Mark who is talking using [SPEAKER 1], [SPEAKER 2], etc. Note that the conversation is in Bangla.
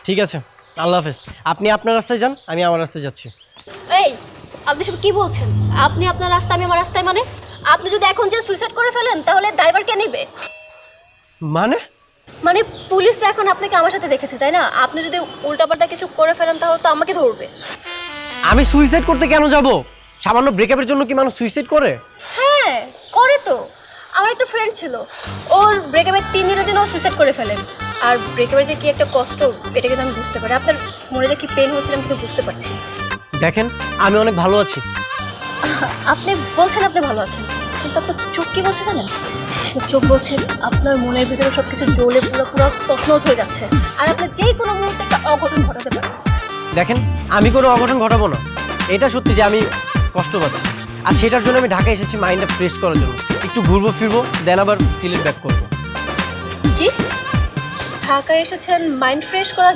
[SPEAKER 1] ঠিক আছে, আল্লাহ হাফেজ। আপনি আপনার রাস্তায় যান, আমি আমার রাস্তায় যাচ্ছি।
[SPEAKER 2] এই, আপনি সব কি বলছেন? আপনি আপনার রাস্তা, আমি আমার রাস্তায়, মানে আপনি যদি এখন যে সুইসাইড করে ফেলেন তাহলে ড্রাইভার কে নেবে?
[SPEAKER 1] মানে
[SPEAKER 2] মানে পুলিশ তো এখন আপনাকে আমার সাথে দেখেছে, তাই না? আপনি যদি উল্টাপাল্টা কিছু করে ফেলেন তাহলে তো আমাকে ধরবে।
[SPEAKER 1] আমি সুইসাইড করতে কেন যাব? সামান্য ব্রেকআপের জন্য কি মানুষ সুইসাইড করে?
[SPEAKER 2] হ্যাঁ, করে তো। আমার একটা ফ্রেন্ড ছিল, ওর ব্রেকআপের 3 দিনের দিন ও সুইসাইড করে ফেলেন। আর ব্রেকআপের যে কি একটা কষ্ট, এটা কিন্তু আমি বুঝতে পারি। আপনার মনে যে কি পেন হয়েছিল আমি কিন্তু বুঝতে পারছি।
[SPEAKER 1] দেখেন, আমি অনেক ভালো আছি।
[SPEAKER 2] আপনি বলছেন আপনি ভালো আছেন, কিন্তু আপনার চোখ কি বলছে জানেন? আপনার চোখ বলছে আপনার মনের ভিতরে সব কিছু জ্বলে পুরো পুরো তছনছ হয়ে যাচ্ছে, আর আপনার যে কোনো মুহূর্তে একটা অঘটন ঘটাতে পারে।
[SPEAKER 1] দেখেন, আমি কোনো অঘটন ঘটাবো না। এটা সত্যি যে আমি কষ্ট পাচ্ছি, আর সেটার জন্য আমি ঢাকায় এসেছি মাইন্ডটা ফ্রেশ করার জন্য। একটু ঘুরবো ফিরবো, দেন আবার সিলেট ব্যাক করবো।
[SPEAKER 2] কি? ঢাকায় এসেছেন মাইন্ড ফ্রেশ করার